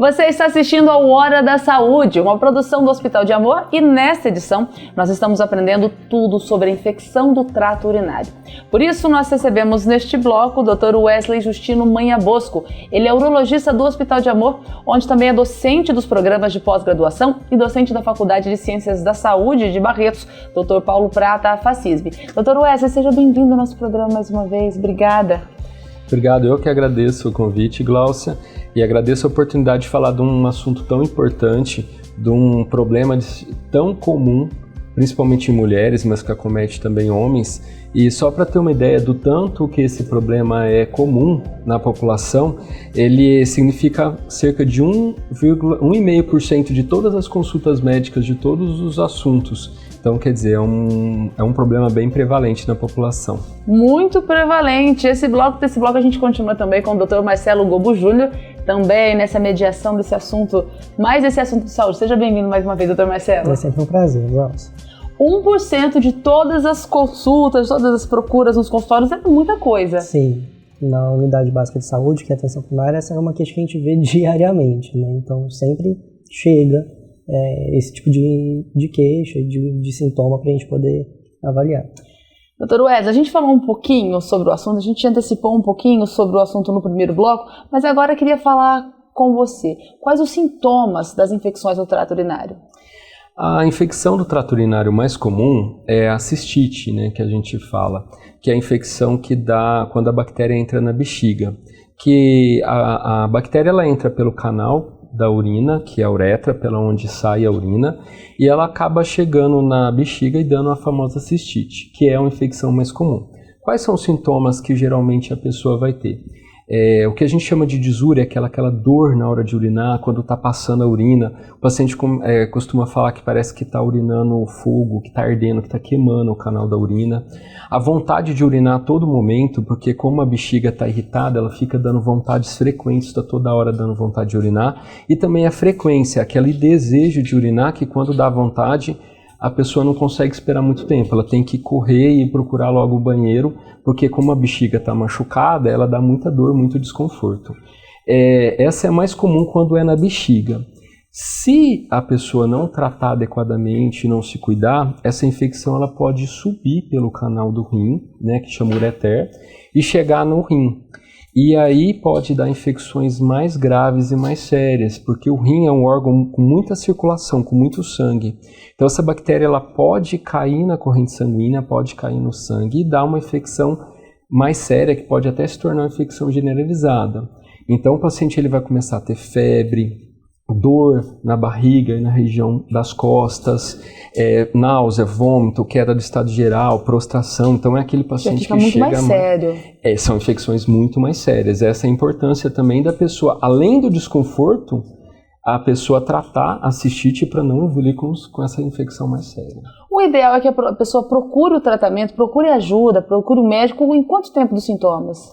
Você está assistindo ao Hora da Saúde, uma produção do Hospital de Amor, e nesta edição nós estamos aprendendo tudo sobre a infecção do trato urinário. Por isso nós recebemos neste bloco o Dr. Wesley Justino Manha Bosco. Ele é urologista do Hospital de Amor, onde também é docente dos programas de pós-graduação e docente da Faculdade de Ciências da Saúde de Barretos, Dr. Paulo Prata, FACISB. Dr. Wesley, seja bem-vindo ao nosso programa mais uma vez. Obrigada. Obrigado, eu que agradeço o convite, Gláucia, e agradeço a oportunidade de falar de um assunto tão importante, de um problema tão comum, principalmente em mulheres, mas que acomete também homens. E só para ter uma ideia do tanto que esse problema é comum na população, ele significa cerca de 1,5% de todas as consultas médicas de todos os assuntos. Então, quer dizer, é um problema bem prevalente na população. Muito prevalente. Desse bloco a gente continua também com o Dr. Marcelo Gobo Júnior, também nessa mediação desse assunto, mais esse assunto de saúde. Seja bem-vindo mais uma vez, Dr. Marcelo. É sempre um prazer, Glaucia. 1% de todas as consultas, todas as procuras nos consultórios é muita coisa. Sim. Na unidade básica de saúde, que é a atenção primária, essa é uma queixa que a gente vê diariamente, né? Então, sempre chega esse tipo de queixa, de sintoma para a gente poder avaliar. Dr. Wesley, a gente falou um pouquinho sobre o assunto, a gente antecipou um pouquinho sobre o assunto no primeiro bloco, mas agora eu queria falar com você. Quais os sintomas das infecções do trato urinário? A infecção do trato urinário mais comum é a cistite, né, que a gente fala, que é a infecção que dá quando a bactéria entra na bexiga. Que a bactéria ela entra pelo canal da urina, que é a uretra, pela onde sai a urina, e ela acaba chegando na bexiga e dando a famosa cistite, que é uma infecção mais comum. Quais são os sintomas que geralmente a pessoa vai ter? O que a gente chama de disúria, aquela dor na hora de urinar, quando está passando a urina. O paciente costuma falar que parece que está urinando fogo, que está ardendo, que está queimando o canal da urina. A vontade de urinar a todo momento, porque como a bexiga está irritada, ela fica dando vontades frequentes, está toda hora dando vontade de urinar. E também a frequência, aquele desejo de urinar que quando dá vontade, a pessoa não consegue esperar muito tempo, ela tem que correr e procurar logo o banheiro, porque como a bexiga está machucada, ela dá muita dor, muito desconforto. Essa é mais comum quando é na bexiga. Se a pessoa não tratar adequadamente, não se cuidar, essa infecção ela pode subir pelo canal do rim, né, que chama ureter, e chegar no rim. E aí pode dar infecções mais graves e mais sérias, porque o rim é um órgão com muita circulação, com muito sangue. Então essa bactéria ela pode cair na corrente sanguínea, pode cair no sangue e dar uma infecção mais séria, que pode até se tornar uma infecção generalizada. Então o paciente ele vai começar a ter febre, dor na barriga e na região das costas, náusea, vômito, queda do estado geral, prostração. Então é aquele paciente que muito chega mais sério. São infecções muito mais sérias. Essa é a importância também da pessoa, além do desconforto, a pessoa tratar a cistite para não evoluir com essa infecção mais séria. O ideal é que a pessoa procure o tratamento, procure ajuda, procure o médico em quanto tempo dos sintomas?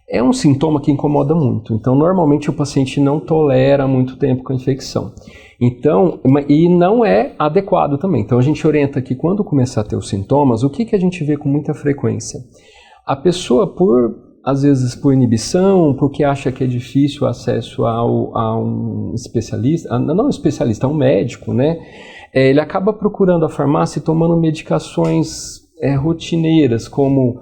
É um sintoma que incomoda muito, então normalmente o paciente não tolera muito tempo com a infecção. Então, e não é adequado também. Então a gente orienta que quando começar a ter os sintomas, o que a gente vê com muita frequência? A pessoa, às vezes por inibição, porque acha que é difícil o acesso a um especialista, não um especialista, a um médico, né? Ele acaba procurando a farmácia e tomando medicações rotineiras, como...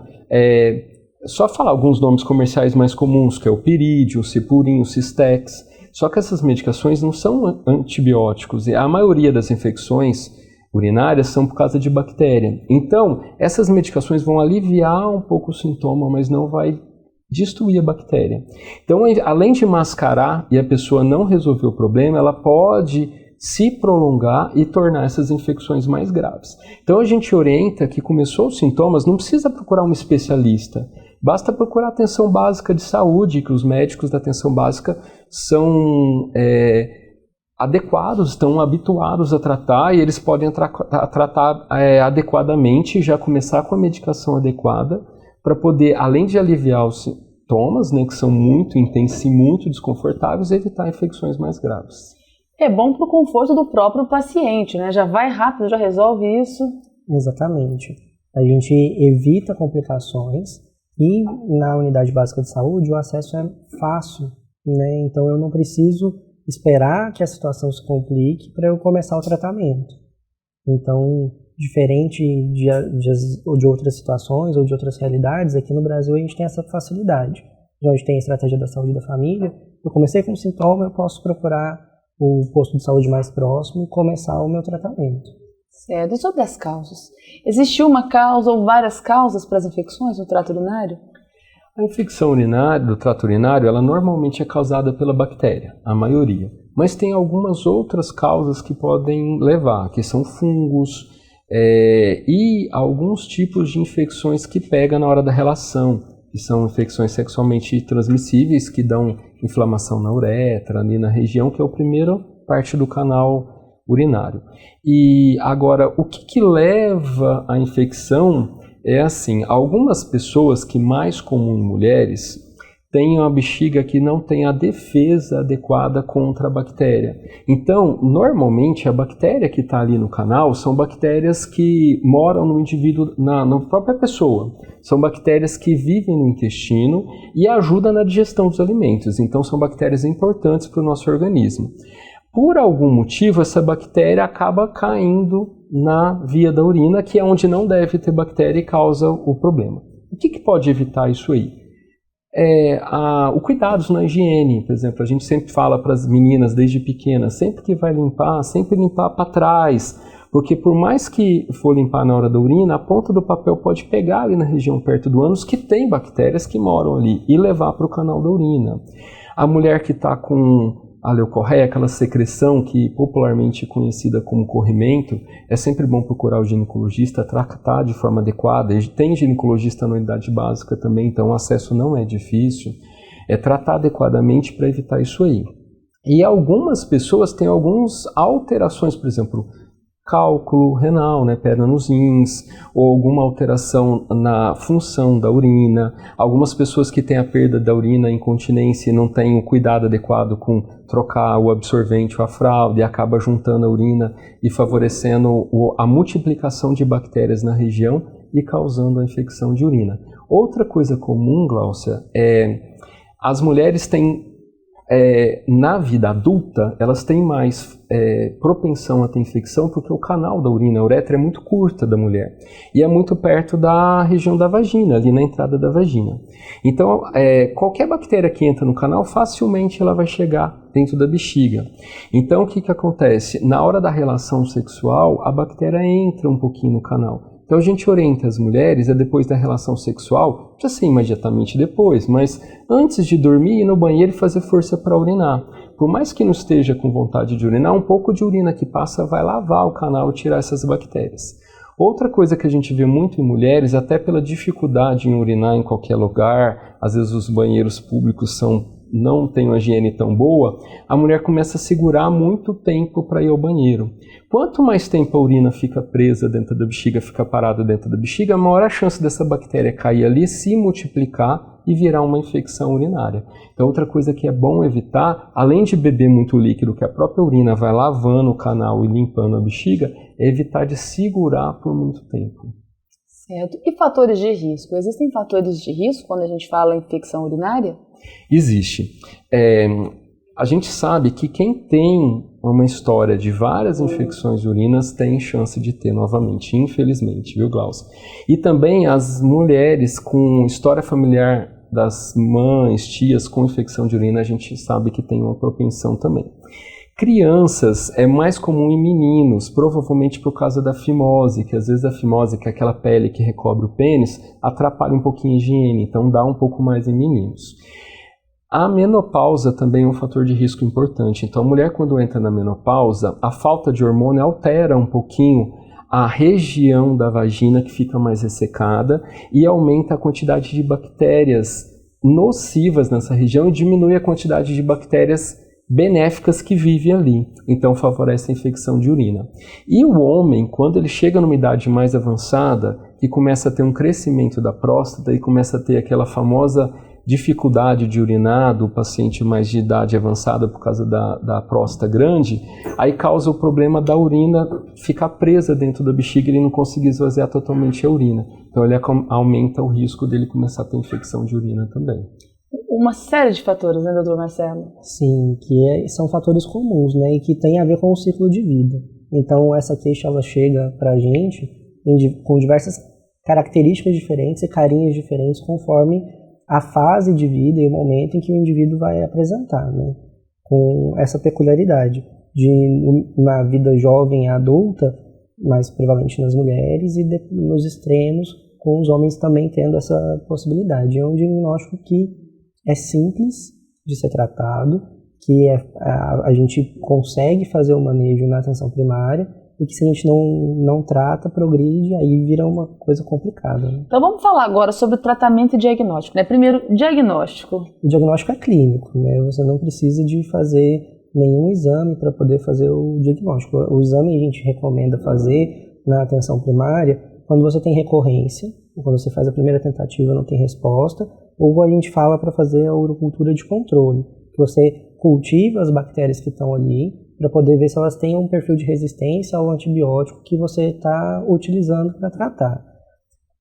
Só falar alguns nomes comerciais mais comuns, que é o Pirídeo, o Cipurin, o Cistex. Só que essas medicações não são antibióticos e a maioria das infecções urinárias são por causa de bactéria. Então, essas medicações vão aliviar um pouco o sintoma, mas não vai destruir a bactéria. Então, além de mascarar e a pessoa não resolver o problema, ela pode se prolongar e tornar essas infecções mais graves. Então, a gente orienta que começou os sintomas, não precisa procurar um especialista. Basta procurar atenção básica de saúde, que os médicos da atenção básica são adequados, estão habituados a tratar e eles podem tratar adequadamente, já começar com a medicação adequada para poder, além de aliviar os sintomas, né, que são muito intensos e muito desconfortáveis, evitar infecções mais graves. É bom para o conforto do próprio paciente, né? Já vai rápido, já resolve isso. Exatamente. A gente evita complicações. E na unidade básica de saúde o acesso é fácil, né? Então eu não preciso esperar que a situação se complique para eu começar o tratamento. Então, diferente de outras situações ou de outras realidades, aqui no Brasil a gente tem essa facilidade. A gente tem a estratégia da saúde da família. Eu comecei com um sintoma, eu posso procurar o posto de saúde mais próximo e começar o meu tratamento. Certo. E sobre as causas? Existe uma causa ou várias causas para as infecções no trato urinário? A infecção urinária, do trato urinário, ela normalmente é causada pela bactéria, a maioria. Mas tem algumas outras causas que podem levar, que são fungos e alguns tipos de infecções que pegam na hora da relação, que são infecções sexualmente transmissíveis, que dão inflamação na uretra, ali na região, que é a primeira parte do canal urinário. E agora, o que leva à infecção é assim, algumas pessoas, que mais comum em mulheres, têm uma bexiga que não tem a defesa adequada contra a bactéria. Então, normalmente, a bactéria que está ali no canal são bactérias que moram no indivíduo, na própria pessoa. São bactérias que vivem no intestino e ajudam na digestão dos alimentos. Então, são bactérias importantes para o nosso organismo. Por algum motivo, essa bactéria acaba caindo na via da urina, que é onde não deve ter bactéria e causa o problema. O que pode evitar isso aí? O cuidados na higiene, por exemplo, a gente sempre fala para as meninas desde pequenas, sempre que vai limpar, sempre limpar para trás, porque por mais que for limpar na hora da urina, a ponta do papel pode pegar ali na região perto do ânus, que tem bactérias que moram ali, e levar para o canal da urina. A mulher que está com a leucorreia, aquela secreção que popularmente conhecida como corrimento, é sempre bom procurar o ginecologista, tratar de forma adequada. Tem ginecologista na unidade básica também, então o acesso não é difícil. É tratar adequadamente para evitar isso aí. E algumas pessoas têm algumas alterações, por exemplo, cálculo renal, pedra nos rins, ou alguma alteração na função da urina. Algumas pessoas que têm a perda da urina, incontinência, e não têm o cuidado adequado com trocar o absorvente ou a fralda, e acaba juntando a urina e favorecendo a multiplicação de bactérias na região e causando a infecção de urina. Outra coisa comum, Gláucia, as mulheres têm na vida adulta, elas têm mais propensão a ter infecção porque o canal da urina, a uretra, é muito curta da mulher e é muito perto da região da vagina, ali na entrada da vagina. Então, qualquer bactéria que entra no canal, facilmente ela vai chegar dentro da bexiga. Então, o que acontece? Na hora da relação sexual, a bactéria entra um pouquinho no canal. Então a gente orienta as mulheres depois da relação sexual, precisa ser imediatamente depois, mas antes de dormir, ir no banheiro e fazer força para urinar. Por mais que não esteja com vontade de urinar, um pouco de urina que passa vai lavar o canal e tirar essas bactérias. Outra coisa que a gente vê muito em mulheres, até pela dificuldade em urinar em qualquer lugar, às vezes os banheiros públicos não tem uma higiene tão boa, a mulher começa a segurar muito tempo para ir ao banheiro. Quanto mais tempo a urina fica presa dentro da bexiga, fica parada dentro da bexiga, maior a chance dessa bactéria cair ali, se multiplicar e virar uma infecção urinária. Então, outra coisa que é bom evitar, além de beber muito líquido, que a própria urina vai lavando o canal e limpando a bexiga, é evitar de segurar por muito tempo. Certo. E fatores de risco? Existem fatores de risco quando a gente fala em infecção urinária? Existe. A gente sabe que quem tem uma história de várias infecções de urinas tem chance de ter novamente, infelizmente, viu, Glaucia? E também as mulheres com história familiar das mães, tias com infecção de urina, a gente sabe que tem uma propensão também. Crianças é mais comum em meninos, provavelmente por causa da fimose, que às vezes a fimose, que é aquela pele que recobre o pênis, atrapalha um pouquinho a higiene, então dá um pouco mais em meninos. A menopausa também é um fator de risco importante. Então, a mulher, quando entra na menopausa, a falta de hormônio altera um pouquinho a região da vagina, que fica mais ressecada, e aumenta a quantidade de bactérias nocivas nessa região e diminui a quantidade de bactérias benéficas que vivem ali. Então, favorece a infecção de urina. E o homem, quando ele chega numa idade mais avançada, que começa a ter um crescimento da próstata e começa a ter aquela famosa dificuldade de urinar do paciente mais de idade avançada por causa da próstata grande, aí causa o problema da urina ficar presa dentro da bexiga e ele não conseguir esvaziar totalmente a urina. Então ele aumenta o risco dele começar a ter infecção de urina também. uma série de fatores, né, doutor Marcelo? Sim, são fatores comuns, né, e que tem a ver com o ciclo de vida. Então, essa queixa, ela chega para a gente com diversas características diferentes e carinhos diferentes conforme a fase de vida e o momento em que o indivíduo vai apresentar, né, com essa peculiaridade na vida jovem e adulta, mais prevalente nas mulheres, e nos extremos, com os homens também tendo essa possibilidade. É um diagnóstico que é simples de ser tratado, que a gente consegue fazer o manejo na atenção primária, e que se a gente não trata, progride, aí vira uma coisa complicada. Né? Então vamos falar agora sobre o tratamento e diagnóstico. Né? Primeiro, diagnóstico. O diagnóstico é clínico, né? Você não precisa de fazer nenhum exame para poder fazer o diagnóstico. O exame a gente recomenda fazer na atenção primária quando você tem recorrência, ou quando você faz a primeira tentativa e não tem resposta, ou a gente fala para fazer a urocultura de controle, que você cultiva as bactérias que estão ali para poder ver se elas têm um perfil de resistência ao antibiótico que você está utilizando para tratar.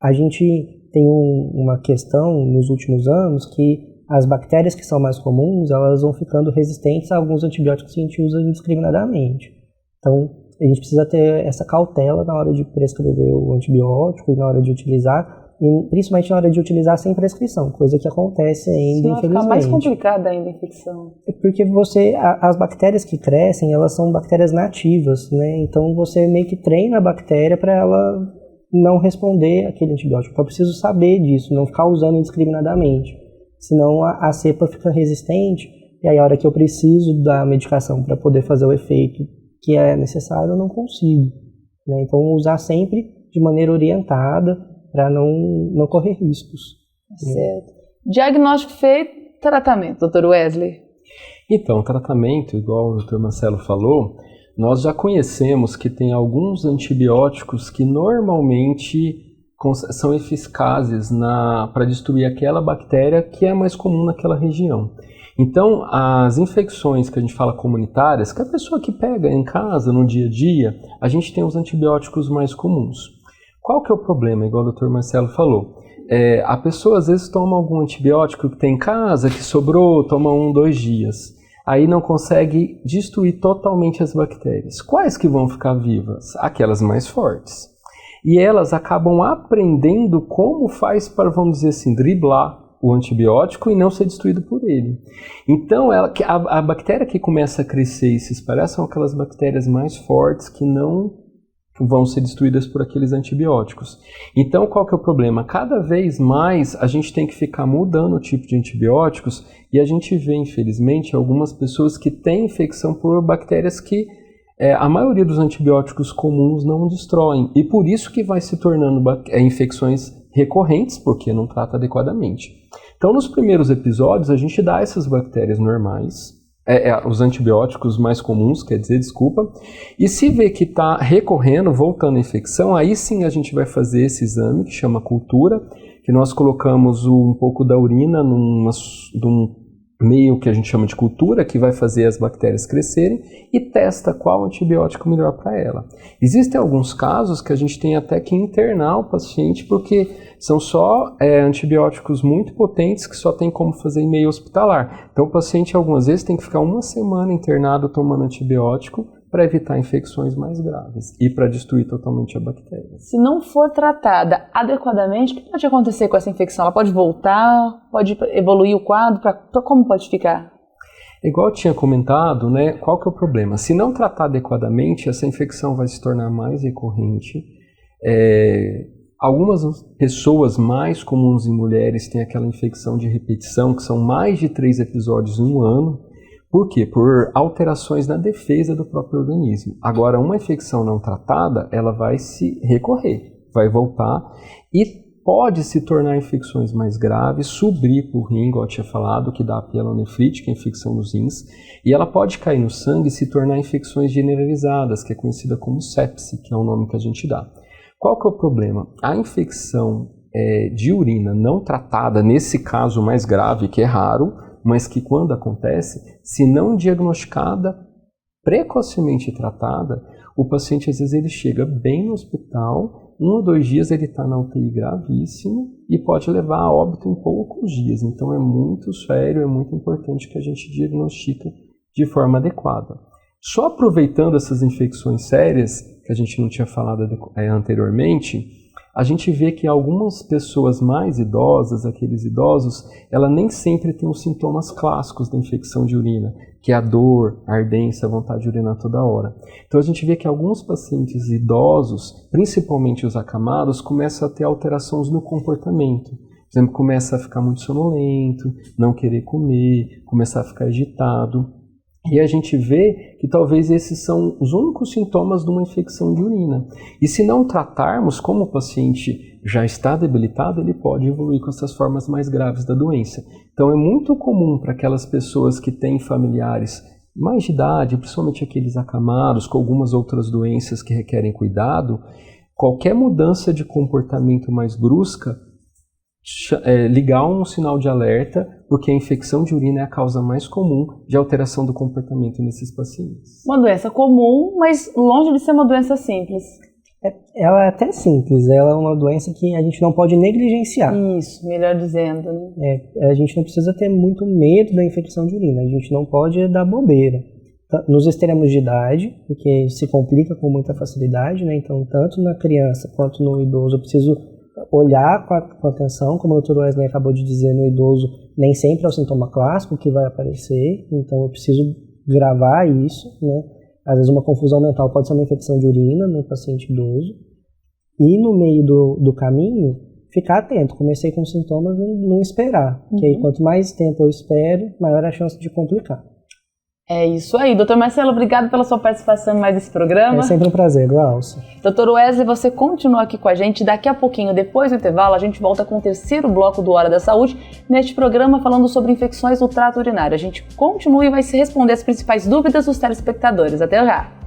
A gente tem uma questão nos últimos anos que as bactérias que são mais comuns, elas vão ficando resistentes a alguns antibióticos que a gente usa indiscriminadamente. Então, a gente precisa ter essa cautela na hora de prescrever o antibiótico e na hora de utilizar, e principalmente na hora de utilizar sem prescrição, coisa que acontece ainda, infelizmente. Vai ficar mais complicada ainda a infecção. Porque as bactérias que crescem, elas são bactérias nativas, né? Então, você meio que treina a bactéria para ela não responder aquele antibiótico. Então, eu preciso saber disso, não ficar usando indiscriminadamente. Senão a cepa fica resistente, e aí a hora que eu preciso da medicação para poder fazer o efeito que é necessário, eu não consigo. Né? Então, usar sempre de maneira orientada para não correr riscos. Certo. Diagnóstico feito, tratamento, doutor Wesley. Então, tratamento, igual o doutor Marcelo falou, nós já conhecemos que tem alguns antibióticos que normalmente são eficazes para destruir aquela bactéria que é mais comum naquela região. Então, as infecções que a gente fala comunitárias, que a pessoa que pega em casa, no dia a dia, a gente tem os antibióticos mais comuns. Qual que é o problema, igual o Dr. Marcelo falou? A pessoa às vezes toma algum antibiótico que tem em casa, que sobrou, toma 2 dias. Aí não consegue destruir totalmente as bactérias. Quais que vão ficar vivas? Aquelas mais fortes. E elas acabam aprendendo como faz para, vamos dizer assim, driblar o antibiótico e não ser destruído por ele. Então, a bactéria que começa a crescer e se espalhar são aquelas bactérias mais fortes que não vão ser destruídas por aqueles antibióticos. Então, qual que é o problema? Cada vez mais a gente tem que ficar mudando o tipo de antibióticos, e a gente vê, infelizmente, algumas pessoas que têm infecção por bactérias que a maioria dos antibióticos comuns não destroem, e por isso que vai se tornando infecções recorrentes, porque não trata adequadamente. Então, nos primeiros episódios, a gente dá essas bactérias normais, os antibióticos mais comuns, e se vê que está recorrendo, voltando a infecção, aí sim a gente vai fazer esse exame, que chama cultura, que nós colocamos um pouco da urina num meio que a gente chama de cultura, que vai fazer as bactérias crescerem, e testa qual antibiótico melhor para ela. Existem alguns casos que a gente tem até que internar o paciente, porque são só antibióticos muito potentes que só tem como fazer em meio hospitalar. Então o paciente algumas vezes tem que ficar 1 semana internado tomando antibiótico para evitar infecções mais graves e para destruir totalmente a bactéria. Se não for tratada adequadamente, o que pode acontecer com essa infecção? Ela pode voltar? Pode evoluir o quadro? Como pode ficar? Igual eu tinha comentado, né, qual que é o problema? Se não tratar adequadamente, essa infecção vai se tornar mais recorrente. Algumas pessoas mais comuns em mulheres têm aquela infecção de repetição, que são mais de 3 episódios em um ano. Por quê? Por alterações na defesa do próprio organismo. Agora, uma infecção não tratada, ela vai se recorrer, vai voltar e pode se tornar infecções mais graves, subir para o rim, igual eu tinha falado, que dá a pielonefrite, que é a infecção nos rins, e ela pode cair no sangue e se tornar infecções generalizadas, que é conhecida como sepse, que é o nome que a gente dá. Qual que é o problema? A infecção de urina não tratada, nesse caso mais grave, que é raro, mas que quando acontece, se não diagnosticada, precocemente tratada, o paciente às vezes ele chega bem no hospital 1 ou 2 dias ele está na UTI gravíssimo e pode levar a óbito em poucos dias. Então é muito sério, é muito importante que a gente diagnostique de forma adequada. Só aproveitando essas infecções sérias, que a gente não tinha falado anteriormente, a gente vê que algumas pessoas mais idosas, aqueles idosos, ela nem sempre tem os sintomas clássicos da infecção de urina, que é a dor, a ardência, a vontade de urinar toda hora. Então a gente vê que alguns pacientes idosos, principalmente os acamados, começam a ter alterações no comportamento. Por exemplo, começa a ficar muito sonolento, não querer comer, começar a ficar agitado. E a gente vê que talvez esses são os únicos sintomas de uma infecção de urina. E se não tratarmos, como o paciente já está debilitado, ele pode evoluir com essas formas mais graves da doença. Então é muito comum para aquelas pessoas que têm familiares mais de idade, principalmente aqueles acamados, com algumas outras doenças que requerem cuidado, qualquer mudança de comportamento mais brusca, ligar um sinal de alerta, porque a infecção de urina é a causa mais comum de alteração do comportamento nesses pacientes. Uma doença comum, mas longe de ser uma doença simples. Ela é até simples, ela é uma doença que a gente não pode negligenciar. Isso, melhor dizendo, né? A gente não precisa ter muito medo da infecção de urina, a gente não pode dar bobeira. Nos extremos de idade, porque se complica com muita facilidade, né? Então tanto na criança quanto no idoso eu preciso olhar com atenção, como o Dr. Wesley acabou de dizer, no idoso nem sempre é o sintoma clássico que vai aparecer, então eu preciso gravar isso, né? Às vezes uma confusão mental pode ser uma infecção de urina no paciente idoso, e no meio do caminho, ficar atento, comecei com sintomas, não esperar, porque aí quanto mais tempo eu espero, maior a chance de complicar. É isso aí. Dr. Marcelo, obrigado pela sua participação em mais esse programa. É sempre um prazer, Glaucia. Dr. Wesley, você continua aqui com a gente. Daqui a pouquinho, depois do intervalo, a gente volta com o terceiro bloco do Hora da Saúde, neste programa falando sobre infecções do trato urinário. A gente continua e vai se responder as principais dúvidas dos telespectadores. Até já!